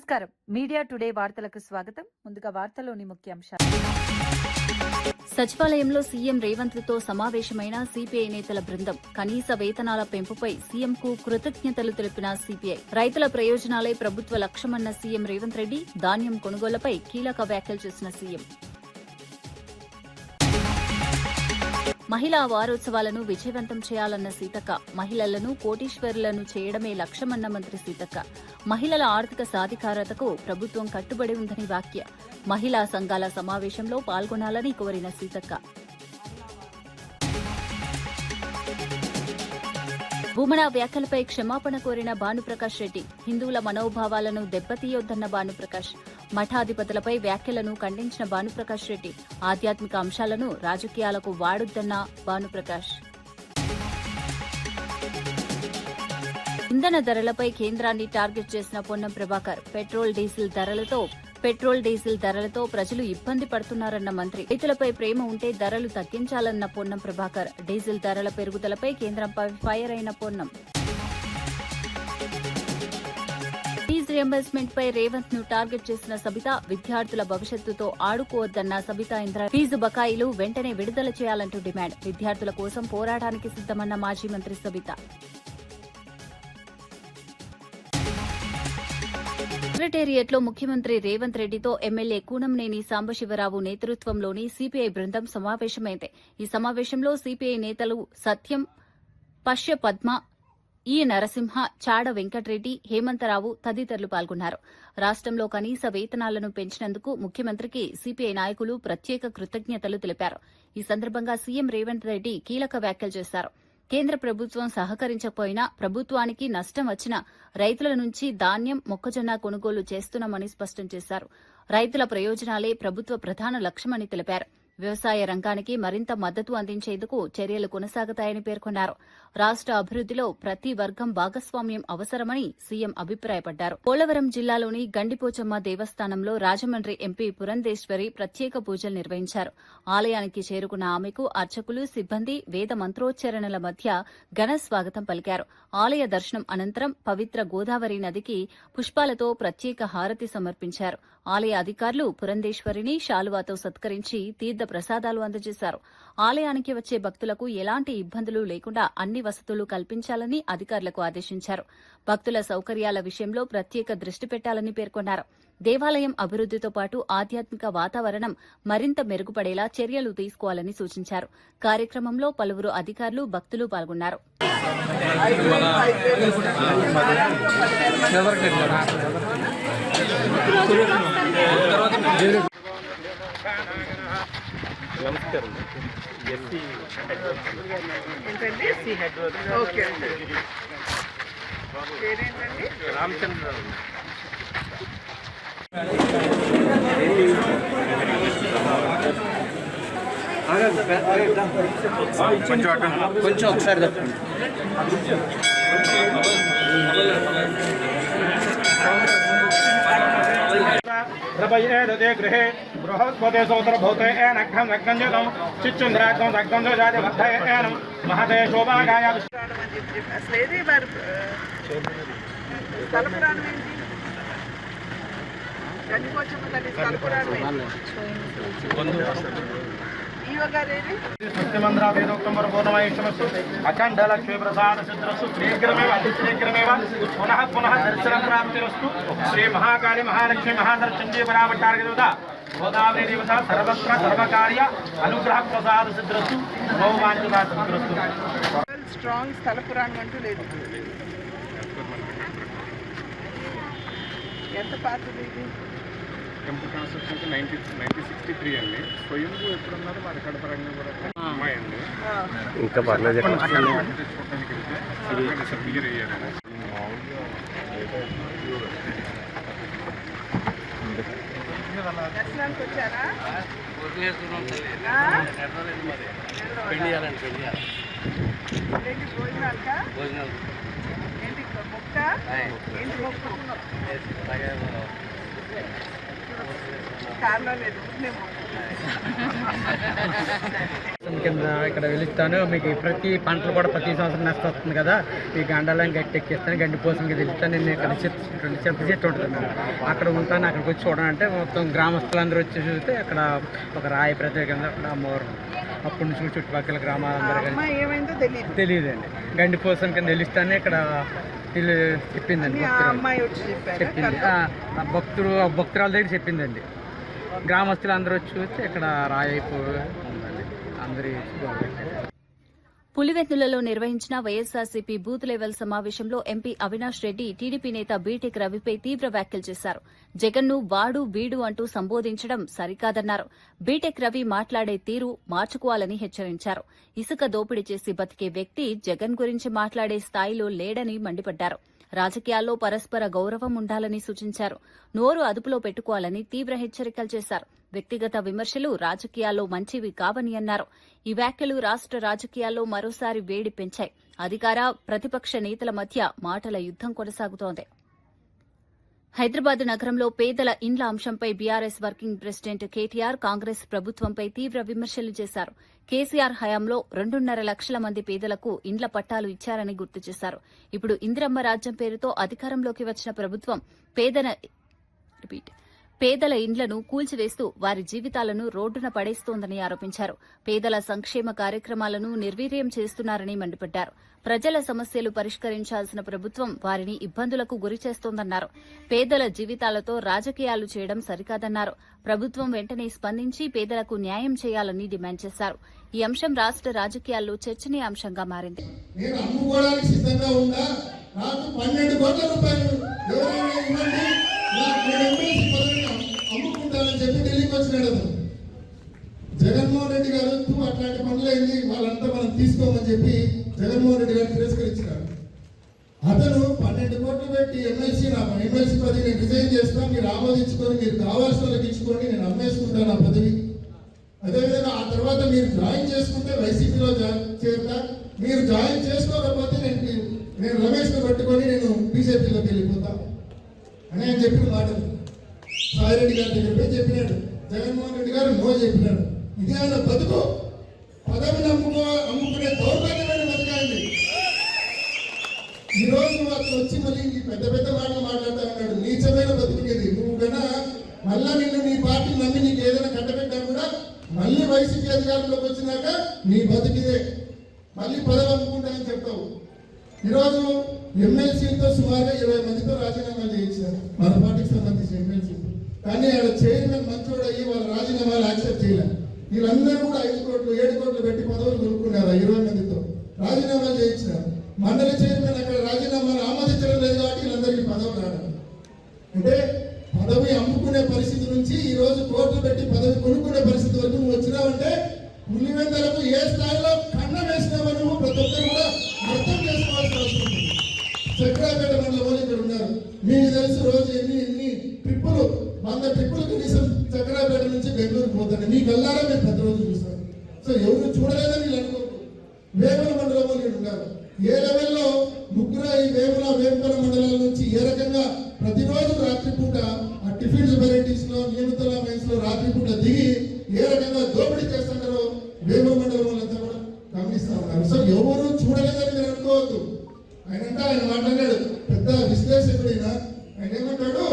నమస్కారం. Media today వార్తలకు స్వాగతం. ముందుగా వార్తలోని ముఖ్యాంశాలు. సచివాలయంలో సీఎం రేవంత్ తో సమావేశమైన సిపిఐ నేతల బృందం. కనీస వేతనాల పెంపుపై సీఎంకు కృతజ్ఞతలు తెలిపిన సిపిఐ. రైతుల ప్రయోజనాలే ప్రభుత్వ లక్ష్యమన్న సీఎం రేవంత్ రెడ్డి. ధాన్యం కొనుగోళ్లపై కీలక వ్యాఖ్యలు చేసిన సీఎం. మహిళా వారోత్సవాలను విజయవంతం చేయాలన్న సీతక్క. మహిళలను కోటీశ్వరులను చేయడమే లక్ష్యమన్న మంత్రి సీతక్క. మహిళల ఆర్థిక సాధికారతకు ప్రభుత్వం కట్టుబడి ఉందని వ్యాఖ్య. మహిళా సంఘాల సమావేశంలో పాల్గొనాలని కోరిన సీతక్క. భూమన వ్యాఖ్యలపై క్షమాపణ కోరిన భానుప్రకాష్ రెడ్డి. హిందువుల మనోభావాలను దెబ్బతీయొద్దన్న భానుప్రకాష్. మఠాధిపతులపై వ్యాఖ్యలను ఖండించిన భానుప్రకాష్ రెడ్డి. ఆధ్యాత్మిక అంశాలను రాజకీయాలకు వాడొద్దన్న భానుప్రకాష్. ఇంధన ధరలపై కేంద్రాన్ని టార్గెట్ చేసిన పొన్నం ప్రభాకర్. పెట్రోల్ డీజిల్ ధరలతో ప్రజలు ఇబ్బంది పడుతున్నారన్న మంత్రి. రైతులపై ప్రేమ ఉంటే ధరలు తగ్గించాలన్న పొన్నం ప్రభాకర్. డీజిల్ ధరల పెరుగుదలపై కేంద్రంపై ఫైర్ అయిన పొన్నం. ఫీజు రియంబర్స్మెంట్ పై రేవంత్ ను టార్గెట్ చేసిన సబిత. విద్యార్థుల భవిష్యత్తుతో ఆడుకోవద్దన్న సబితా ఇంద్ర. ఫీజు బకాయిలు వెంటనే విడుదల చేయాలంటూ డిమాండ్. విద్యార్థుల కోసం పోరాటానికి సిద్దమన్న మాజీ మంత్రి సబిత. సెక్రటేరియట్లో ముఖ్యమంత్రి రేవంత్ రెడ్డితో ఎమ్మెల్యే కూనంనేని సాంబశివరావు నేతృత్వంలోని సిపిఐ బృందం సమావేశమైంది. ఈ సమావేశంలో సిపిఐ నేతలు సత్యం, పశ్య పద్మ, ఈ నరసింహ, చాడ వెంకటరెడ్డి, హేమంతరావు తదితరులు పాల్గొన్నారు. రాష్టంలో కనీస వేతనాలను పెంచినందుకు ముఖ్యమంత్రికి సిపిఐ నాయకులు ప్రత్యేక కృతజ్ఞతలు తెలిపారు. ఈ సందర్భంగా సీఎం రేవంత్ రెడ్డి కీలక వ్యాఖ్యలు చేశారు. కేంద్ర ప్రభుత్వం సహకరించకపోయినా ప్రభుత్వానికి నష్టం వచ్చినా రైతుల నుంచి ధాన్యం, మొక్కజొన్న కొనుగోలు చేస్తున్నామని స్పష్టం చేశారు. రైతుల ప్రయోజనాలే ప్రభుత్వ ప్రధాన లక్ష్యమని తెలిపారు. వ్యవసాయ రంగానికి మరింత మద్దతు అందించేందుకు చర్యలు కొనసాగుతాయని పేర్కొన్నారు. రాష్ట అభివృద్దిలో ప్రతి వర్గం భాగస్వామ్యం అవసరమని సీఎం అభిప్రాయపడ్డారు. పోలవరం జిల్లాలోని గండిపోచమ్మ దేవస్థానంలో రాజమండ్రి ఎంపీ పురంధేశ్వరి ప్రత్యేక పూజలు నిర్వహించారు. ఆలయానికి చేరుకున్న ఆమెకు అర్చకులు, సిబ్బంది వేద మంత్రోచ్చరణల మధ్య ఘన స్వాగతం పలికారు. ఆలయ దర్శనం అనంతరం పవిత్ర గోదావరి నదికి పుష్పాలతో ప్రత్యేక హారతి సమర్పించారు. ఆలయ అధికారులు పురంధేశ్వరిని శాలువాతో సత్కరించి తీర్థ ప్రసాదాలు అందజేశారు. ఆలయానికి వచ్చే భక్తులకు ఎలాంటి ఇబ్బందులు లేకుండా అన్ని వసతులు కల్పించాలని అధికారులకు ఆదేశించారు. భక్తుల సౌకర్యాల విషయంలో ప్రత్యేక దృష్టి పెట్టాలని పేర్కొన్నారు. దేవాలయం అభివృద్దితో పాటు ఆధ్యాత్మిక వాతావరణం మరింత మెరుగుపడేలా చర్యలు తీసుకోవాలని సూచించారు. కార్యక్రమంలో పలువురు అధికారులు, భక్తులు పాల్గొన్నారు. నమస్కారం. రామచంద్రరావు. కొంచెం ఒకసారి తప్పండి. గృహే బృహస్పతి సౌతరభూతే నగ్నం నగ్నంజం చిచ్చుంద్రాగ్నం నగ్నం జాతి వర్ధయనం మహతే శోభాగాయ. అసలు ఏది వారు స్థల పురాణం ఏంటి? గండిపోచమ్మ తల్లి స్థల పురాణం ఏంటి? సత్యమంద్ర వేదోక్తం పూర్ణమేశ్వరస్సు అఖండ లక్ష్మీ ప్రసాద సిద్రస్సు శీఘ్రమేవ అతిశీఘ్రమేవ పునః పునః దర్శన ప్రాప్తిరస్తు. శ్రీ మహాకాళి మహాలక్ష్మి మహాధరచండీ పరావట్టార్గదేవత గోదావరి దేవత సర్వత్ర సర్వకార్య అనుగ్రహ ప్రసాద సిద్రస్సు భౌవాంఛితా సిద్రస్సు. స్ట్రాంగ్ స్థల పురాణం అంటూ లేదు. ఎంత పాతది ఇది? టెంపుల్ కన్స్ట్రక్షన్ 1963 అండి. స్వయంభూ ఎప్పుడున్నారు మా రికార్డు పరంగా కూడా అమ్మాయి అండి. ఇంకా పర్లేదు తెచ్చుకోవడానికి వెళ్తే డిసప్పియర్ అయ్యారు. దర్శనానికి వచ్చారా? భోజనాలు ఏంటి మొక్క? ఏంటి మొక్క? కారణం లేదు. పథకం కింద ఇక్కడ వెలుస్తాను, మీకు ప్రతి పంటలు కూడా ప్రతి సంవత్సరం నష్టం వస్తుంది కదా, ఈ గండాలను గట్టి ఎక్కిస్తాను, గండి పోసం వెళ్తాను, నేను ఇక్కడ చెప్ప చెట్టు ఉంటుంది అక్కడ ఉంటాను, అక్కడికి వచ్చి చూడాలంటే మొత్తం గ్రామస్తులందరూ వచ్చి చూస్తే అక్కడ ఒక రాయి ప్రత్యేకంగా అక్కడ అమ్మవారు. అప్పటి నుంచి చుట్టుపక్కల గ్రామాలందరూ అమ్మాయి ఏమైందో తెలియదు. తెలియదండి. గండి పోసం కింద వెలుస్తానే ఇక్కడ వీళ్ళు చెప్పిందండి, ఆ అమ్మాయి వచ్చి చెప్పారు. చెప్పింది భక్తురాల దగ్గర చెప్పిందండి. గ్రామస్తులు అందరూ వచ్చి చూస్తే ఇక్కడ రాయిపోయి ఉందండి. అందరి పులివెందులలో నిర్వహించిన వైఎస్సార్సీపీ బూత్ లెవెల్ సమావేశంలో ఎంపీ అవినాష్ రెడ్డి టీడీపీ నేత బీటెక్ రవిపై తీవ్ర వ్యాఖ్యలు చేశారు. జగన్ను వాడు వీడు అంటూ సంబోధించడం సరికాదన్నారు. బీటెక్ రవి మాట్లాడే తీరు మార్చుకోవాలని హెచ్చరించారు. ఇసుక దోపిడీ చేసి బతికే వ్యక్తి జగన్ గురించి మాట్లాడే స్థాయిలో లేడని మండిపడ్డారు. రాజకీయాల్లో పరస్పర గౌరవం ఉండాలని సూచించారు. నోరు అదుపులో పెట్టుకోవాలని తీవ్ర హెచ్చరికలు చేశారు. వ్యక్తిగత విమర్శలు రాజకీయాల్లో మంచివి కావని అన్నారు. ఈ వ్యాఖ్యలు రాష్ట రాజకీయాల్లో మరోసారి వేడి పెంచాయి. అధికార ప్రతిపక్ష నేతల మధ్య మాటల యుద్దం కొనసాగుతోంది. హైదరాబాద్ నగరంలో పేదల ఇండ్ల అంశంపై BRS working president KTR Congress ప్రభుత్వంపై తీవ్ర విమర్శలు చేశారు. కేసీఆర్ హయాంలో 2.5 లక్షల మంది పేదలకు ఇండ్ల పట్టాలు ఇచ్చారని గుర్తు చేశారు. ఇప్పుడు ఇందిరమ్మ రాజ్యం పేరుతో అధికారంలోకి వచ్చిన ప్రభుత్వం పేదల ఇండ్లను కూల్చివేస్తూ వారి జీవితాలను రోడ్డున పడేస్తోందని ఆరోపించారు. పేదల సంక్షేమ కార్యక్రమాలను నిర్వీర్యం చేస్తున్నారని మండిపడ్డారు. ప్రజల సమస్యలు పరిష్కరించాల్సిన ప్రభుత్వం వారిని ఇబ్బందులకు గురిచేస్తోందన్నారు. పేదల జీవితాలతో రాజకీయాలు చేయడం సరికాదన్నారు. ప్రభుత్వం వెంటనే స్పందించి పేదలకు న్యాయం చేయాలని డిమాండ్ చేశారు. ఈ అంశం రాష్ట రాజకీయాల్లో చర్చనీయాంశంగా మారింది. జగన్మోహన్ రెడ్డి గారు అట్లాంటి పనులైంది వాళ్ళంతా మనం తీసుకోమని చెప్పి జగన్మోహన్ రెడ్డి గారు తిరస్కరించినారు. అతను 12 కోట్లు పెట్టి ఎమ్మెల్సీ పదవి నేను రిజైన్ చేస్తా, మీరు ఆమోదించుకొని మీరు కావాల్సిన వాళ్ళకి ఇచ్చుకొని నేను అమ్మేసుకుంటాను ఆ పదవి. అదేవిధంగా ఆ తర్వాత మీరు జాయిన్ చేసుకుంటే వైసీపీలో చేరుతా, మీరు జాయిన్ చేసుకోకపోతే నేను రమేష్ను పట్టుకొని నేను బీజేపీలోకి వెళ్ళిపోతా అని ఆయన చెప్పిన మాటలు సాయిరెడ్డి గారి దగ్గర చెప్పినాడు. జగన్మోహన్ రెడ్డి గారు నో చెప్పినాడు. ఇది ఆయన బతుకు, పదవిని అమ్ముకునే దౌర్భాగ్యమైన బతుకాయండి. ఈ రోజు అతను వచ్చి మళ్ళీ పెద్ద పెద్ద మాటలు మాట్లాడుతూ ఉన్నాడు. నీచమైన బతుకునేది నువ్వు కన్నా మళ్ళా నిన్ను నీ పార్టీ నమ్మి నీకు ఏదైనా కట్టబెట్టా కూడా మళ్ళీ వైసీపీ అధికారంలోకి వచ్చినాక నీ బతుకిదే, మళ్ళీ పదవి అమ్ముకుంటానని చెప్తావు. ఈరోజు ఎమ్మెల్సీలతో సుమారుగా 20 మందితో రాజీనామాలు చేయించారు మన పార్టీకి సంబంధించిన ఎమ్మెల్సీ. కానీ ఆడ చైర్మన్ మంచోడు అయ్యి వాళ్ళ రాజీనామాలు యాక్సెప్ట్ చేయలేదు. వీళ్ళందరూ కూడా 5 కోట్లు 7 కోట్లు పెట్టి పదవులు కొనుక్కున్నారు. 20 మందితో రాజీనామాలు చేయించినారు. మండలి చైర్మన్ అక్కడ రాజీనామాలు ఆమోదించడం లేదు కాబట్టి వీళ్ళందరికీ పదవులు రావడం. అంటే పదవి అమ్ముకునే పరిస్థితి నుంచి ఈ రోజు కోట్లు పెట్టి పదవి కొనుక్కునే పరిస్థితి వరకు నువ్వు వచ్చినావంటే పులివెందులకు ఏ స్థాయిలో కన్నం వేసినావో నువ్వు ప్రతి ఒక్కరు కూడా అర్థం చేసుకోవాల్సిన అవసరం ఉంది. చక్రాపేట మండలంలో ఇక్కడ ఉన్నారు, మీకు తెలుసు రోజు ఎన్ని ట్రిప్పులు 100 ట్రిప్పులు కనీసం చక్రాపేట నుంచి బెంగళూరు పోతాను. మీకు వెళ్ళారా మీరు ప్రతిరోజు చూస్తారు. సో ఎవరు చూడలేదని వీళ్ళు అనుకోరు. వేముల మండలంలో వీళ్ళు ఉన్నారు. ఏ లెవెల్లో ముగ్గురు ఈ వేముల మండలాల నుంచి ఏ రకంగా ప్రతిరోజు రాత్రిపూట ఆ టిఫిన్స్ వెరైటీస్ లో నియమితుల మైన్స్ లో రాత్రిపూట దిగి ఏ రకంగా దోపిడీ చేస్తున్నారో వేముల మండలం వాళ్ళంతా కూడా గమనిస్తా ఉన్నారు. సో ఎవరు చూడలేదని మీరు అనుకోవద్దు. ఆయన మాట్లాడాడు, పెద్ద విశ్లేషకుడైనా ఆయన ఏమంటాడు,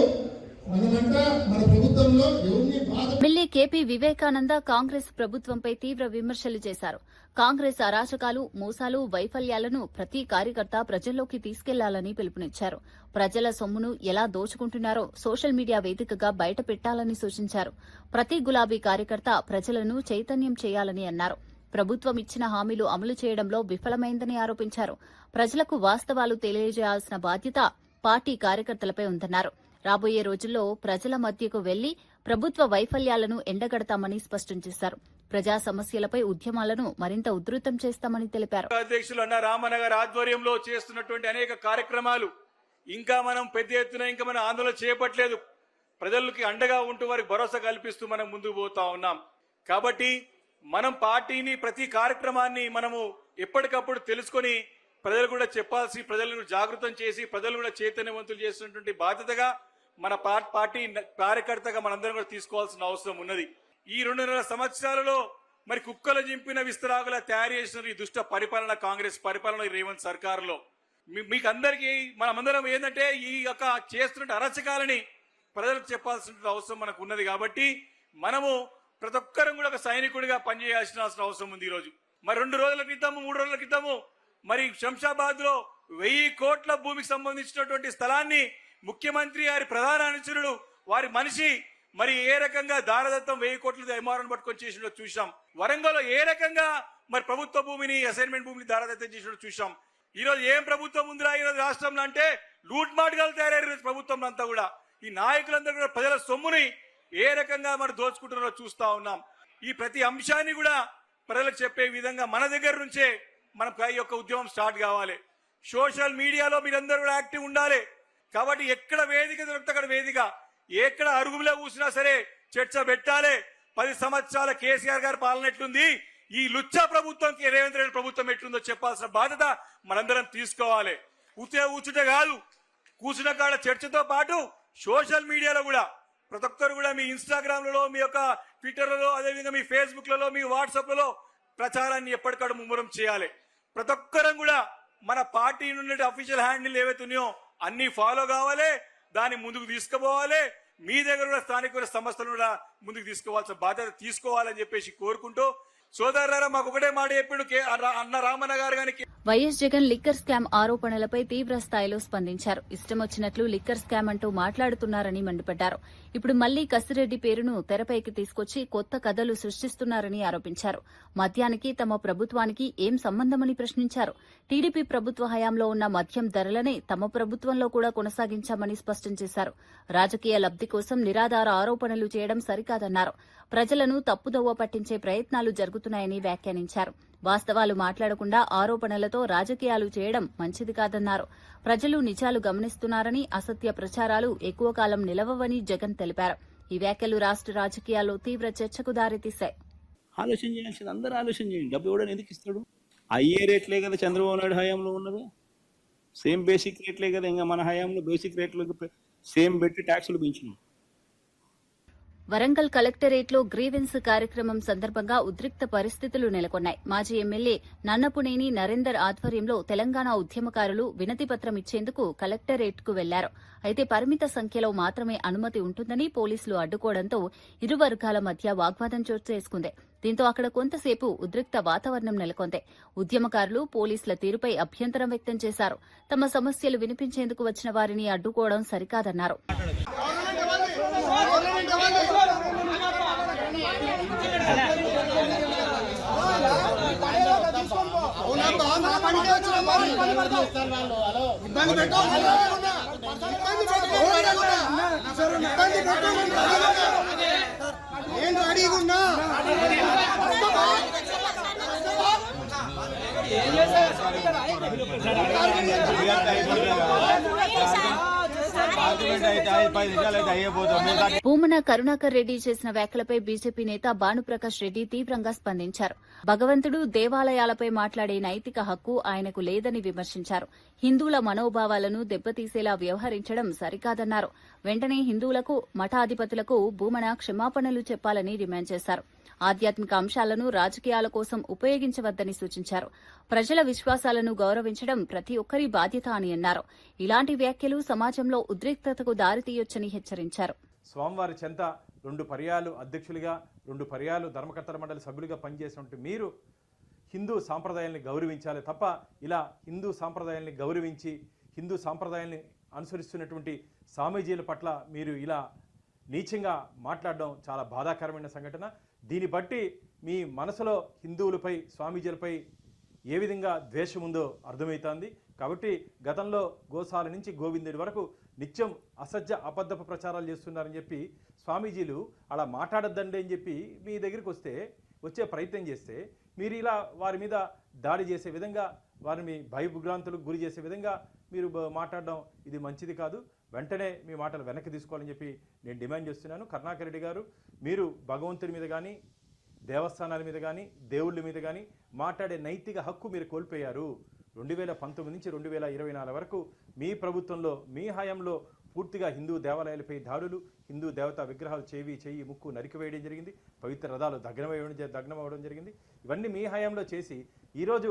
మన ప్రభుత్వంలో ఎవరిని ఎమ్మెల్యే కేపీ వివేకానంద కాంగ్రెస్ ప్రభుత్వంపై తీవ్ర విమర్శలు చేశారు. కాంగ్రెస్ అరాచకాలు, మోసాలు, వైఫల్యాలను ప్రతి కార్యకర్త ప్రజల్లోకి తీసుకెళ్లాలని పిలుపునిచ్చారు. ప్రజల సొమ్మును ఎలా దోచుకుంటున్నారో సోషల్ మీడియా వేదికగా బయట పెట్టాలని సూచించారు. ప్రతి గులాబీ కార్యకర్త ప్రజలను చైతన్యం చేయాలని అన్నారు. ప్రభుత్వం ఇచ్చిన హామీలు అమలు చేయడంలో విఫలమైందని ఆరోపించారు. ప్రజలకు వాస్తవాలు తెలియజేయాల్సిన బాధ్యత పార్టీ కార్యకర్తలపై ఉందన్నారు. రాబోయే రోజుల్లో ప్రజల మధ్యకు వెళ్లి ప్రభుత్వ వైఫల్యాలను ఎండగడతామని స్పష్టం చేశారు. ప్రజా సమస్యలపై ఉద్యమాలను మరింత ఉధృతం చేస్తామని తెలిపారు. అధ్యక్షులు అన్న రామన్న గారి ఆధ్వర్యంలో చేస్తున్నటువంటి అనేక కార్యక్రమాలు ఇంకా మనం పెద్ద ఎత్తున మనం ఆందోళన చేపట్టలేదు. ప్రజలకి అండగా ఉంటూ వారికి భరోసా కల్పిస్తూ మనం ముందుకు పోతా ఉన్నాం. కాబట్టి మనం పార్టీని ప్రతి కార్యక్రమాన్ని మనము ఎప్పటికప్పుడు తెలుసుకొని ప్రజలు కూడా చెప్పాల్సి, ప్రజలను జాగృతం చేసి ప్రజలు కూడా చైతన్యవంతులు చేసినటువంటి బాధ్యతగా మన పార్టీ కార్యకర్తగా మనందరం కూడా తీసుకోవాల్సిన అవసరం ఉన్నది. ఈ 2.5 సంవత్సరాలలో మరి కుక్కలు జింపిన విస్తరాకులా తయారు చేసిన ఈ దుష్ట పరిపాలన కాంగ్రెస్ పరిపాలన రేవంత్ సర్కారులో మీకు అందరికీ మనమందరం ఏంటంటే ఈ యొక్క చేస్తున్న అరచకాలని ప్రజలకు చెప్పాల్సిన అవసరం మనకు ఉన్నది. కాబట్టి మనము ప్రతి ఒక్కరం కూడా ఒక సైనికుడిగా పనిచేయాల్సిన అవసరం ఉంది. ఈరోజు మరి 2 రోజుల క్రితము 3 రోజుల క్రితము మరి శంషాబాద్ లో 1000 కోట్ల భూమికి సంబంధించినటువంటి స్థలాన్ని ముఖ్యమంత్రి గారి ప్రధాన అనుచరుడు వారి మనిషి మరి ఏ రకంగా దారదత్తం 1000 కోట్ల ఎంఆర్ఎన్ పట్టుకొని చేసినో చూసాం. వరంగల్లో ఏ రకంగా మరి ప్రభుత్వ భూమిని అసైన్మెంట్ భూమిని దారదత్తం చేసినో చూసాం. ఈ రోజు ఏం ప్రభుత్వం ఉందిరా ఈ రోజు రాష్ట్రంలో అంటే లూట్ మాటగాలు తయారయ్యారు ప్రభుత్వం అంతా కూడా. ఈ నాయకులందరూ కూడా ప్రజల సొమ్ముని ఏ రకంగా మరి దోచుకుంటున్నారో చూస్తా ఉన్నాం. ఈ ప్రతి అంశాన్ని కూడా ప్రజలకు చెప్పే విధంగా మన దగ్గర నుంచే మన ఈ యొక్క ఉద్యమం స్టార్ట్ కావాలి. సోషల్ మీడియాలో మీరందరూ కూడా యాక్టివ్ ఉండాలి. కాబట్టి ఎక్కడ వేదిక దొరికితే అక్కడ వేదిక, ఎక్కడ అరుగులో కూసినా సరే చర్చ పెట్టాలి. 10 సంవత్సరాల కేసీఆర్ గారి పాలన ఎట్లుంది, ఈ లుచ్చా ప్రభుత్వంకి రేవంత్ రెడ్డి ప్రభుత్వం ఎట్లుందో చెప్పాల్సిన బాధ్యత మనందరం తీసుకోవాలి. కూర్చుంటే కాదు, కూర్చున్న కాడ చర్చతో పాటు సోషల్ మీడియాలో కూడా ప్రతి ఒక్కరు కూడా మీ ఇన్స్టాగ్రామ్లలో, మీ యొక్క ట్విట్టర్లలో, అదేవిధంగా మీ ఫేస్బుక్లలో, మీ వాట్సాప్లలో ప్రచారాన్ని ఎప్పటికక్కడ ముమ్మరం చేయాలి. ప్రతి ఒక్కరం కూడా మన పార్టీ నుండి అఫీషియల్ హ్యాండిల్ ఏవైతే ఉన్నాయో అన్ని ఫాలో కావాలి, దాన్ని ముందుకు తీసుకుపోవాలి. మీ దగ్గర కూడా స్థానిక సంస్థలు కూడా ముందుకు తీసుకోవాల్సిన బాధ్యత తీసుకోవాలని చెప్పేసి కోరుకుంటూ, సోదరులారా మాకు ఒకటే మాట చెప్పిండు అన్న రామన్న గారు గాని వైఎస్ జగన్ లిక్కర్ స్కామ్ ఆరోపణలపై తీవ్ర స్థాయిలో స్పందించారు. ఇష్టం వచ్చినట్లు లిక్కర్ స్కామ్ అంటూ మాట్లాడుతున్నారని మండిపడ్డారు. ఇప్పుడు మళ్లీ కసిరెడ్డి పేరును తెరపైకి తీసుకొచ్చి కొత్త కథలు సృష్టిస్తున్నారని ఆరోపించారు. మద్యానికి తమ ప్రభుత్వానికి ఏం సంబంధమని ప్రశ్నించారు. టీడీపీ ప్రభుత్వ హయాంలో ఉన్న మద్యం ధరలనే తమ ప్రభుత్వంలో కూడా కొనసాగించామని స్పష్టం చేశారు. రాజకీయ లబ్ది కోసం నిరాధార ఆరోపణలు చేయడం సరికాదన్నారు. ప్రజలను తప్పుదోవ పట్టించే ప్రయత్నాలు జరుగుతున్నాయని వ్యాఖ్యానించారు. వాస్తవాలు మాట్లాడకుండా ఆరోపణలతో రాజకీయాలు చేయడం మంచిది కాదన్నారు. ప్రజలు నిజాలు గమనిస్తున్నారని, అసత్య ప్రచారాలు ఎక్కువ కాలం నిలవవని జగన్ తెలిపారు. ఈ వ్యాఖ్యలు రాష్ట్ర రాజకీయాల్లో తీవ్ర చర్చకు దారితీశాయి. ఆలోచన చేయాల్సింది అందరూ ఆలోచన చేయండి. డబ్బు ఇవ్వడం ఎందుకు ఇస్తాడు? అయ్యే రేట్లే కదా చంద్రబాబు నాయుడు హయాంలో ఉన్నది, సేమ్ బేసిక్ రేట్లే కదా. ఇంకా మన హయాంలో బేసిక్ రేట్లు సేమ్ పెట్టి ట్యాక్సులు పెంచినాం. వరంగల్ కలెక్టరేట్లో గ్రీవెన్స్ కార్యక్రమం సందర్భంగా ఉద్రిక్త పరిస్థితులు నెలకొన్నాయి. మాజీ ఎమ్మెల్యే నన్నపునేని నరేందర్ ఆధ్వర్యంలో తెలంగాణ ఉద్యమకారులు వినతిపత్రం ఇచ్చేందుకు కలెక్టరేట్కు వెళ్లారు. అయితే పరిమిత సంఖ్యలో మాత్రమే అనుమతి ఉంటుందని పోలీసులు అడ్డుకోవడంతో ఇరు వర్గాల మధ్య వాగ్వాదం చోటు చేసుకుంది. దీంతో అక్కడ కొంతసేపు ఉద్రిక్త వాతావరణం నెలకొంది. ఉద్యమకారులు పోలీసుల తీరుపై అభ్యంతరం వ్యక్తం చేశారు. తమ సమస్యలు వినిపించేందుకు వచ్చిన వారిని అడ్డుకోవడం సరికాదన్నారు. భూమన కరుణాకర్ రెడ్డి చేసిన వ్యాఖ్యలపై బీజేపీ నేత భానుప్రకాష్ రెడ్డి తీవ్రంగా స్పందించారు. భగవంతుడు దేవాలయాలపై మాట్లాడే నైతిక హక్కు ఆయనకు లేదని విమర్శించారు. హిందువుల మనోభావాలను దెబ్బతీసేలా వ్యవహరించడం సరికాదన్నారు. వెంటనే హిందువులకు, మఠాధిపతులకు భూమన క్షమాపణలు చెప్పాలని డిమాండ్ చేశారు. ఆధ్యాత్మిక అంశాలను రాజకీయాల కోసం ఉపయోగించవద్దని సూచించారు. ప్రజల విశ్వాసాలను గౌరవించడం ప్రతి ఒక్కరి బాధ్యత అని అన్నారు. ఇలాంటి వ్యాఖ్యలు సమాజంలో ఉద్రిక్తతకు దారితీయొచ్చని హెచ్చరించారు. స్వామివారి చెంత 2 పర్యాలు అధ్యక్షులుగా, 2 పర్యాలు ధర్మకర్తల మండలి సభ్యులుగా పనిచేసినట్టు మీరు హిందూ సాంప్రదాయాల్ని గౌరవించాలి తప్ప ఇలా హిందూ సాంప్రదాయాల్ని గౌరవించి హిందూ సాంప్రదాయాల్ని అనుసరిస్తున్నటువంటి స్వామీజీల పట్ల మీరు ఇలా నీచంగా మాట్లాడడం చాలా బాధాకరమైన సంఘటన. దీన్ని బట్టి మీ మనసులో హిందువులపై, స్వామీజీలపై ఏ విధంగా ద్వేషం ఉందో అర్థమవుతోంది. కాబట్టి గతంలో గోశాల నుంచి గోవిందుడి వరకు నిత్యం అసత్య అబద్ధపు ప్రచారాలు చేస్తున్నారని చెప్పి స్వామీజీలు అలా మాట్లాడొద్దండి అని చెప్పి మీ దగ్గరికి వచ్చే ప్రయత్నం చేస్తే మీరు ఇలా వారి మీద దాడి చేసే విధంగా, వారిని భయభ్రాంతులకు గురి చేసే విధంగా మీరు మాట్లాడడం ఇది మంచిది కాదు. వెంటనే మీ మాటలు వెనక్కి తీసుకోవాలని చెప్పి నేను డిమాండ్ చేస్తున్నాను. కరుణాకర్ రెడ్డి గారు, మీరు భగవంతుడి మీద కానీ, దేవస్థానాల మీద కానీ, దేవుళ్ళ మీద కానీ మాట్లాడే నైతిక హక్కు మీరు కోల్పోయారు. 2019 నుంచి 2024 వరకు మీ ప్రభుత్వంలో, మీ హయాంలో పూర్తిగా హిందూ దేవాలయాలపై దాడులు, హిందూ దేవతా విగ్రహాలు చెయ్యి ముక్కు నరికివేయడం జరిగింది, పవిత్ర రథాలు దగ్నమవ్వడం జరిగింది. ఇవన్నీ మీ హయాంలో చేసి ఈరోజు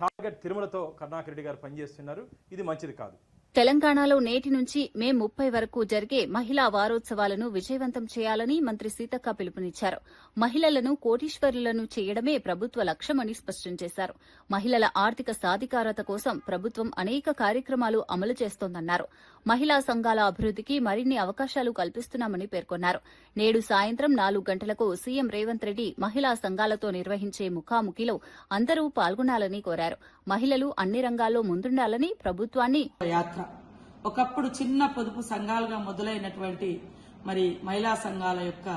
టార్గెట్ తిరుమలతో కరుణాకర్ రెడ్డి గారు పనిచేస్తున్నారు. ఇది మంచిది కాదు. తెలంగాణలో నేటి నుంచి మే 30 వరకు జరిగే మహిళా వారోత్సవాలను విజయవంతం చేయాలని మంత్రి సీతక్క పిలుపునిచ్చారు. మహిళలను కోటీశ్వరులను చేయడమే ప్రభుత్వ లక్ష్యమని స్పష్టం చేశారు. మహిళల ఆర్థిక సాధికారత కోసం ప్రభుత్వం అనేక కార్యక్రమాలు అమలు చేస్తోందన్నారు. మహిళా సంఘాల అభివృద్దికి మరిన్ని అవకాశాలు కల్పిస్తున్నామని పేర్కొన్నారు. నేడు సాయంత్రం 4 గంటలకు సీఎం రేవంత్ రెడ్డి మహిళా సంఘాలతో నిర్వహించే ముఖాముఖిలో అందరూ పాల్గొనాలని కోరారు. మహిళలు అన్ని రంగాల్లో ముందుండాలని ప్రభుత్వాన్ని ఒకప్పుడు చిన్న పొదుపు సంఘాలుగా మొదలైనటువంటి మరి మహిళా సంఘాల యొక్క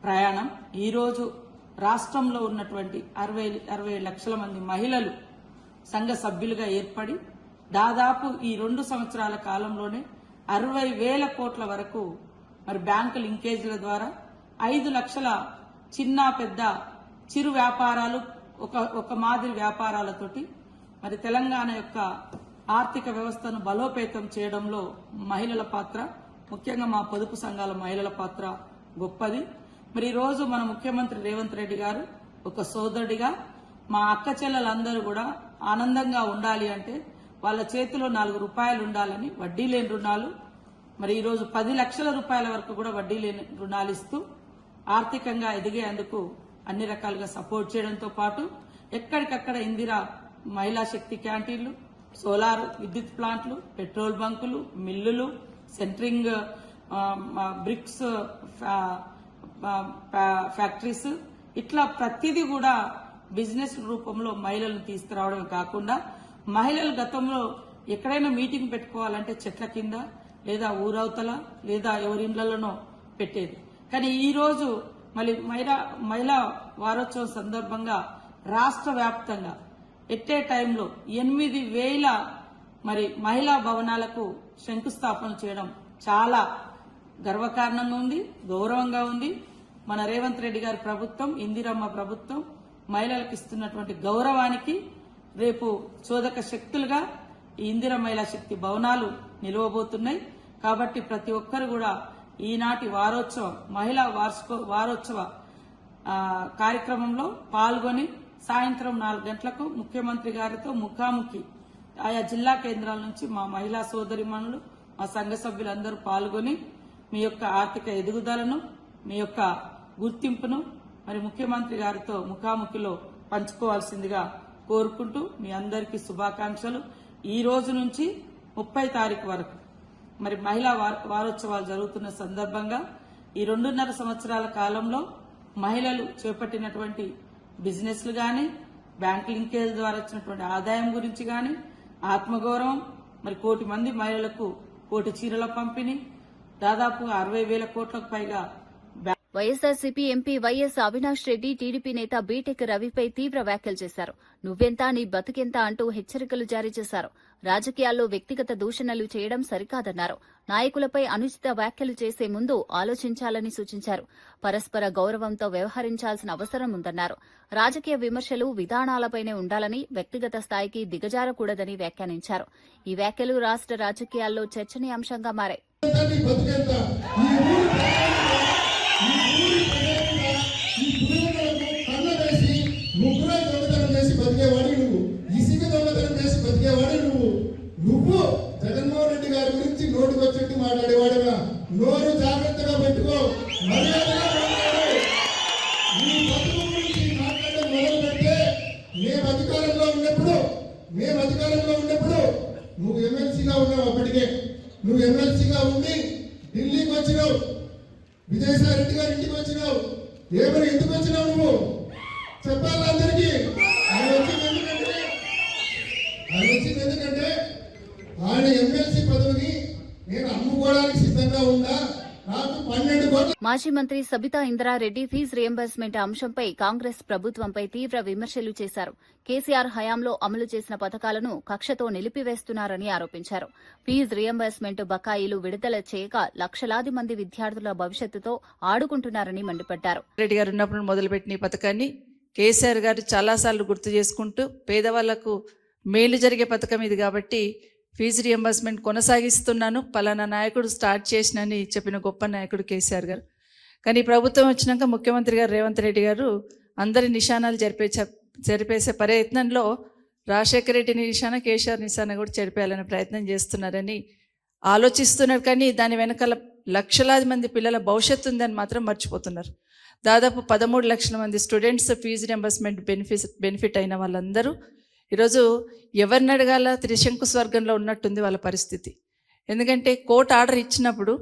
ప్రయాణం ఈరోజు రాష్ట్రంలో ఉన్నటువంటి 60 లక్షల మంది మహిళలు సంఘ సభ్యులుగా ఏర్పడి దాదాపు ఈ 2 సంవత్సరాల కాలంలోనే 60,000 కోట్ల వరకు మరి బ్యాంకు లింకేజీల ద్వారా 5 లక్షల చిన్న పెద్ద చిరు వ్యాపారాలు ఒక మాదిరి వ్యాపారాలతోటి మరి తెలంగాణ యొక్క ఆర్థిక వ్యవస్థను బలోపేతం చేయడంలో మహిళల పాత్ర, ముఖ్యంగా మా పొదుపు సంఘాల మహిళల పాత్ర గొప్పది. మరి ఈరోజు మన ముఖ్యమంత్రి రేవంత్ రెడ్డి గారు ఒక సోదరుడిగా మా అక్క చెల్లెలందరూ కూడా ఆనందంగా ఉండాలి అంటే వాళ్ళ చేతిలో 4 రూపాయలు ఉండాలని వడ్డీ లేని రుణాలు మరి ఈరోజు 10 లక్షల రూపాయల వరకు కూడా వడ్డీ లేని రుణాలు ఇస్తూ ఆర్థికంగా ఎదిగేందుకు అన్ని రకాలుగా సపోర్ట్ చేయడంతో పాటు ఎక్కడికక్కడ ఇందిరా మహిళా శక్తి క్యాంటీన్లు, సోలార్ విద్యుత్ ప్లాంట్లు, పెట్రోల్ బంకులు, మిల్లులు, సెంట్రింగ్ బ్రిక్స్ ఫ్యాక్టరీస్, ఇట్లా ప్రతిదీ కూడా బిజినెస్ రూపంలో మహిళలను తీసుకురావడమే కాకుండా మహిళలు గతంలో ఎక్కడైనా మీటింగ్ పెట్టుకోవాలంటే చెట్ల కింద లేదా ఊరవతల లేదా ఎవరిండ్లలోనో పెట్టేది. కానీ ఈ రోజు మళ్ళీ మహిళా వారోత్సవం సందర్భంగా రాష్ట్ర వ్యాప్తంగా ఎట్టే టైంలో 8,000 మరి మహిళా భవనాలకు శంకుస్థాపన చేయడం చాలా గర్వకారణంగా ఉంది, గౌరవంగా ఉంది. మన రేవంత్ రెడ్డి గారి ప్రభుత్వం, ఇందిరమ్మ ప్రభుత్వం మహిళలకు ఇస్తున్నటువంటి గౌరవానికి రేపు చోదక శక్తులుగా ఈ ఇందిరా మహిళా శక్తి భవనాలు నిలవబోతున్నాయి. కాబట్టి ప్రతి ఒక్కరు కూడా ఈనాటి మహిళా వారోత్సవ కార్యక్రమంలో పాల్గొని సాయంత్రం 4 గంటలకు ముఖ్యమంత్రి గారితో ముఖాముఖి ఆయా జిల్లా కేంద్రాల నుంచి మా మహిళా సోదరిమణులు, మా సంఘ సభ్యులందరూ పాల్గొని మీ యొక్క ఆర్థిక ఎదుగుదలను, మీ యొక్క గుర్తింపును మరి ముఖ్యమంత్రి గారితో ముఖాముఖిలో పంచుకోవాల్సిందిగా కోరుకుంటూ మీ అందరికీ శుభాకాంక్షలు. ఈ రోజు నుంచి 30 తారీఖు వరకు మరి మహిళా వారోత్సవాలు జరుగుతున్న సందర్భంగా ఈ 2.5 సంవత్సరాల కాలంలో మహిళలు చేపట్టినటువంటి బిజినెస్లు గాని, బ్యాంక్ లింకేజ్ ద్వారా వచ్చినటువంటి ఆదాయం గురించి గాని, ఆత్మగౌరవం, మరి 1 కోటి మంది మహిళలకు 1 కోటి చీరల పంపిణీ, దాదాపు 60,000 కోట్లకు పైగా. YSRCP MP YS Avinash Reddy TDP నేత బీటెక్ రవిపై తీవ్ర వ్యాఖ్యలు చేశారు. నువ్వెంత నీ బతుకెంత అంటూ హెచ్చరికలు జారీ చేశారు. రాజకీయాల్లో వ్యక్తిగత దూషణలు చేయడం సరికాదన్నారు. నాయకులపై అనుచిత వ్యాఖ్యలు చేసే ముందు ఆలోచించాలని సూచించారు. పరస్పర గౌరవంతో వ్యవహరించాల్సిన అవసరం ఉందన్నారు. రాజకీయ విమర్శలు విధానాలపైనే ఉండాలని, వ్యక్తిగత స్థాయికి దిగజారకూడదని వ్యాఖ్యానించారు. ఈ వ్యాఖ్యలు రాష్ట్ర రాజకీయాల్లో చర్చనీయాంశంగా మారాయి. నువ్వు జగన్మోహన్ రెడ్డి గారి గురించి నోటికి వచ్చేట్టు మాట్లాడేవాడుగా, నోరు జాగ్రత్తగా పెట్టుకో, మర్యాదగా మాట్లాడు. నీ బతుకు గురించి మాట్లాడడం మొదలు పెడితే మేము అధికారంలో ఉన్నప్పుడు నువ్వు ఎమ్మెల్సీగా ఉన్నావు. అప్పటికే నువ్వు ఎమ్మెల్సీగా ఉండి ఢిల్లీకి వచ్చినావు, విజయసాయి రెడ్డి గారి ఇంటికి వచ్చినావు. ఏమని ఎందుకు వచ్చినావు నువ్వు చెప్పాలి అందరికీ. ఆయన వచ్చింది ఎందుకంటే ఆయన ఎమ్మెల్సీ పదవిని నేను అమ్ముకోవడానికి సిద్ధంగా ఉందా, నాకు 12 కోట్ల. మాజీ మంత్రి సబితా ఇంద్రారెడ్డి ఫీజు రియంబర్స్మెంట్ అంశంపై కాంగ్రెస్ ప్రభుత్వంపై తీవ్ర విమర్శలు చేశారు. కేసీఆర్ హయాంలో అమలు చేసిన పథకాలను కక్షతో నిలిపివేస్తున్నారని ఆరోపించారు. ఫీజు రియంబర్స్మెంట్ బకాయిలు విడుదల చేయక లక్షలాది మంది విద్యార్థుల భవిష్యత్తుతో ఆడుకుంటున్నారని మండిపడ్డారు. రెడ్డి గారు ఉన్నప్పుడు మొదలుపెట్టిన ఈ పథకాన్ని కేసీఆర్ గారు చాలాసార్లు గుర్తు చేసుకుంటూ పేదవాళ్లకు మేలు జరిగే పథకం ఇది కాబట్టి ఫీజు రియంబర్స్మెంట్ కొనసాగిస్తున్నాను, పలానా నాయకుడు స్టార్ట్ చేసినని చెప్పిన గొప్ప నాయకుడు కేసీఆర్ గారు. కానీ ప్రభుత్వం వచ్చినాక ముఖ్యమంత్రి గారు రేవంత్ రెడ్డి గారు అందరి నిశానాలు జరిపేసే ప్రయత్నంలో రాజశేఖర రెడ్డి నిశాన, కేసీఆర్ నిశాన కూడా చెరిపేయాలనే ప్రయత్నం చేస్తున్నారని ఆలోచిస్తున్నారు. కానీ దాని వెనకాల లక్షలాది మంది పిల్లల భవిష్యత్తు ఉందని మాత్రం మర్చిపోతున్నారు. దాదాపు 13 లక్షల మంది స్టూడెంట్స్ ఫీజు రియంబర్స్మెంట్ బెనిఫిట్ అయిన వాళ్ళందరూ ఈరోజు ఎవరిని అడగాల త్రిశంకు స్వర్గంలో ఉన్నట్టుంది వాళ్ళ పరిస్థితి. ఎందుకంటే కోర్టు ఆర్డర్ ఇచ్చినప్పుడు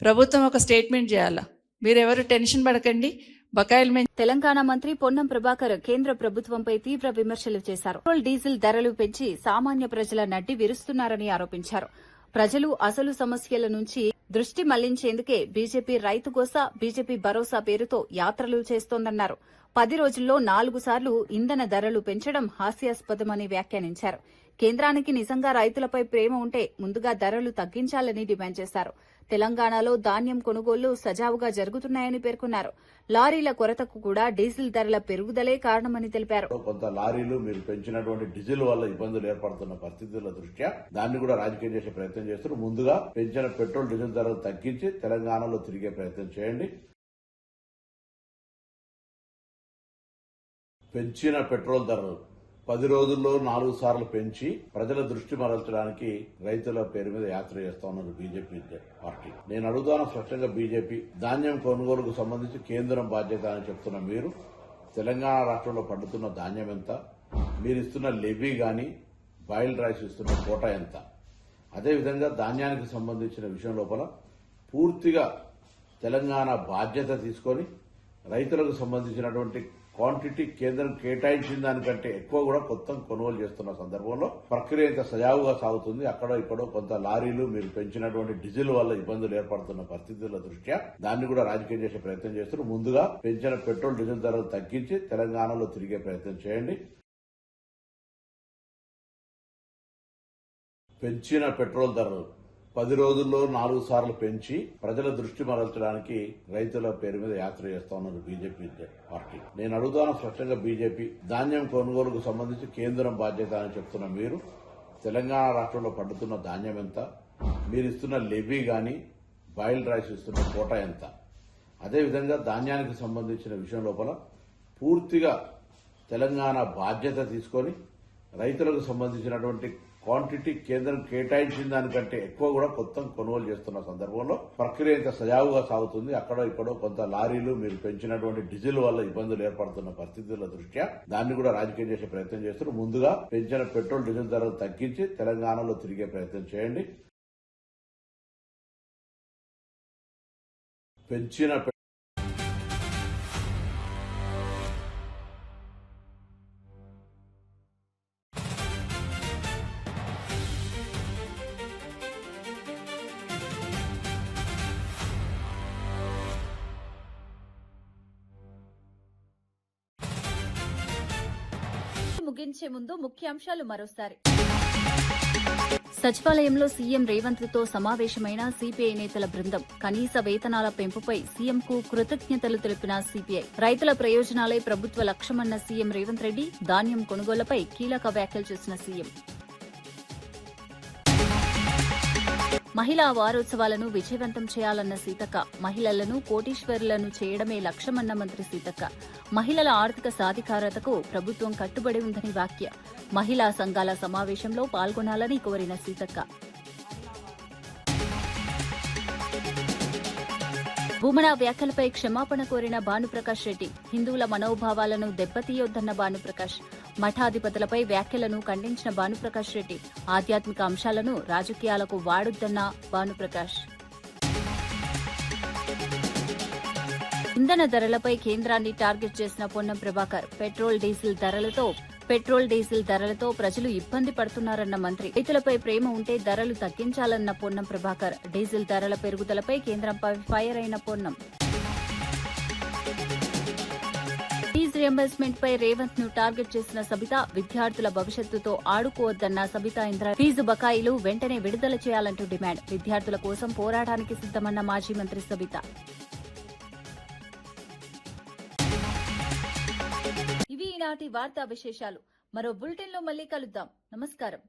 ప్రభుత్వం ఒక స్టేట్మెంట్ చేయాలా, మీరెవరు టెన్షన్ పడకండి, బకాయిలు తెలంగాణ మంత్రి పొన్నం ప్రభాకర్ కేంద్ర ప్రభుత్వంపై తీవ్ర విమర్శలు చేశారు. పెట్రోల్ డీజిల్ ధరలు పెంచి సామాన్య ప్రజల నడ్డి విరుస్తున్నారని ఆరోపించారు. ప్రజలు అసలు సమస్యల నుంచి దృష్టి మళ్లించేందుకే బీజేపీ రైతు గోస, బీజేపీ భరోసా పేరుతో యాత్రలు చేస్తోందన్నారు. 10 రోజుల్లో 4 సార్లు ఇంధన ధరలు పెంచడం హాస్యాస్పదమని వ్యాఖ్యానించారు. కేంద్రానికి నిజంగా రైతులపై ప్రేమ ఉంటే ముందుగా ధరలు తగ్గించాలని డిమాండ్ చేశారు. తెలంగాణలో ధాన్యం కొనుగోళ్లు సజావుగా జరుగుతున్నాయని పేర్కొన్నారు. లారీల కొరతకు కూడా డీజిల్ ధరల పెరుగుదలే కారణమని తెలిపారు. కొంత లారీలు మీరు పెంచినటువంటి డీజిల్ వల్ల ఇబ్బందులు ఏర్పడుతున్న పరిస్థితుల దృష్ట్యా దాన్ని కూడా రాజకీయం చేసే ప్రయత్నం చేస్తున్నారు. ముందుగా పెంచిన పెట్రోల్ డీజిల్ ధరలు తగ్గించి తెలంగాణలో తిరిగే ప్రయత్నం చేయండి. పెంచిన పెట్రోల్ ధరలు 10 రోజుల్లో 4 సార్లు పెంచి ప్రజల దృష్టి మరల్చడానికి రైతుల పేరు మీద యాత్ర చేస్తా ఉన్నారు బీజేపీ పార్టీ. నేను అడుగుతాను స్పష్టంగా, బీజేపీ ధాన్యం కొనుగోలుకు సంబంధించి కేంద్రం బాధ్యత అని చెప్తున్న మీరు, తెలంగాణ రాష్ట్రంలో పండుతున్న ధాన్యం ఎంత, మీరు ఇస్తున్న లెవీ గాని బాయిల్డ్ రైస్ ఇస్తున్న కోటా ఎంత, అదేవిధంగా ధాన్యానికి సంబంధించిన విషయం లోపల పూర్తిగా తెలంగాణ బాధ్యత తీసుకొని రైతులకు సంబంధించినటువంటి క్వాంటిటీ కేంద్రం కేటాయించిన దానికంటే ఎక్కువ కూడా కొత్త కొనుగోలు చేస్తున్న సందర్భంలో ప్రక్రియ ఇంత సజావుగా సాగుతుంది. అక్కడో ఇక్కడో కొంత లారీలు మీరు పెంచినటువంటి డీజిల్ వల్ల ఇబ్బందులు ఏర్పడుతున్న పరిస్థితుల దృష్ట్యా దాన్ని కూడా రాజకీయం చేసే ప్రయత్నం చేస్తున్నారు. ముందుగా పెంచిన పెట్రోల్ డీజిల్ ధరలు తగ్గించి తెలంగాణలో తిరిగే ప్రయత్నం చేయండి. పెంచిన పెట్రోల్ ధరలు 10 రోజుల్లో 4 సార్లు పెంచి ప్రజల దృష్టి మరల్చడానికి రైతుల పేరు మీద యాత్ర చేస్తా ఉన్నారు బీజేపీ పార్టీ. నేను అడుగుతాను స్పష్టంగా, బీజేపీ ధాన్యం కొనుగోలుకు సంబంధించి కేంద్రం బాధ్యత అని చెప్తున్న మీరు, తెలంగాణ రాష్ట్రంలో పండుతున్న ధాన్యం ఎంత, మీరు ఇస్తున్న లెవీ గాని బాయిల్డ్ రైస్ ఇస్తున్న కోటా ఎంత, అదేవిధంగా ధాన్యానికి సంబంధించిన విషయం లోపల పూర్తిగా తెలంగాణ బాధ్యత తీసుకొని రైతులకు సంబంధించినటువంటి క్వాంటిటీ కేంద్రం కేటాయించిన దానికంటే ఎక్కువ కూడా కొత్త కొనుగోలు చేస్తున్న సందర్భంలో ప్రక్రియ ఇంత సజావుగా సాగుతుంది. అక్కడో ఇక్కడో కొంత లారీలు మీరు పెంచినటువంటి డీజిల్ వల్ల ఇబ్బందులు ఏర్పడుతున్న పరిస్థితుల దృష్ట్యా దాన్ని కూడా రాజకీయం చేసే ప్రయత్నం చేస్తున్నారు. ముందుగా పెంచిన పెట్రోల్ డీజిల్ ధరలు తగ్గించి తెలంగాణలో తిరిగే ప్రయత్నం చేయండి. పెంచిన ముగించే ముందు ముఖ్యాంశాలు మరోసారి. సచివాలయంలో సీఎం రేవంత్ తో సమావేశమైన సిపిఐ నేతల బృందం. కనీస వేతనాల పెంపుపై సీఎంకు కృతజ్ఞతలు తెలిపిన సిపిఐ. రైతుల ప్రయోజనాలే ప్రభుత్వ లక్ష్యమన్న సీఎం రేవంత్ రెడ్డి. ధాన్యం కొనుగోలుపై కీలక వ్యాఖ్యలు చేసిన సీఎం. మహిళా వారోత్సవాలను విజయవంతం చేయాలన్న సీతక్క. మహిళలను కోటీశ్వరులను చేయడమే లక్ష్యమన్న మంత్రి సీతక్క. మహిళల ఆర్థిక సాధికారతకు ప్రభుత్వం కట్టుబడి ఉందని వ్యాఖ్య. మహిళా సంఘాల సమావేశంలో పాల్గొనాలని కోరిన సీతక్క. భూమన వ్యాఖ్యలపై క్షమాపణ కోరిన భానుప్రకాష్ రెడ్డి. హిందువుల మనోభావాలను దెబ్బతీయొద్దన్న భానుప్రకాష్. మఠాధిపతులపై వ్యాఖ్యలను ఖండించిన భానుప్రకాష్ రెడ్డి. ఆధ్యాత్మిక అంశాలను రాజకీయాలకు వాడొద్దన్న భానుప్రకాష్. ఇంధన ధరలపై కేంద్రాన్ని టార్గెట్ చేసిన పొన్నం ప్రభాకర్. పెట్రోల్ డీజిల్ ధరలతో ప్రజలు ఇబ్బంది పడుతున్నారన్న మంత్రి. రైతులపై ప్రేమ ఉంటే ధరలు తగ్గించాలన్న పొన్నం ప్రభాకర్. డీజిల్ ధరల పెరుగుదలపై కేంద్రంపై ఫైర్ అయిన పొన్నం. ఫీజు రియంబర్స్మెంట్ పై రేవంత్ ను టార్గెట్ చేసిన సబిత. విద్యార్థుల భవిష్యత్తుతో ఆడుకోవద్దన్న సబితా ఇంద్ర. ఫీజు బకాయిలు వెంటనే విడుదల చేయాలంటూ డిమాండ్. విద్యార్థుల కోసం పోరాటానికి సిద్దమన్న మాజీ మంత్రి సబిత. ఇవి ఈనాటి వార్తా విశేషాలు. మరో బులెటిన్లో మళ్లీ కలుద్దాం. నమస్కారం.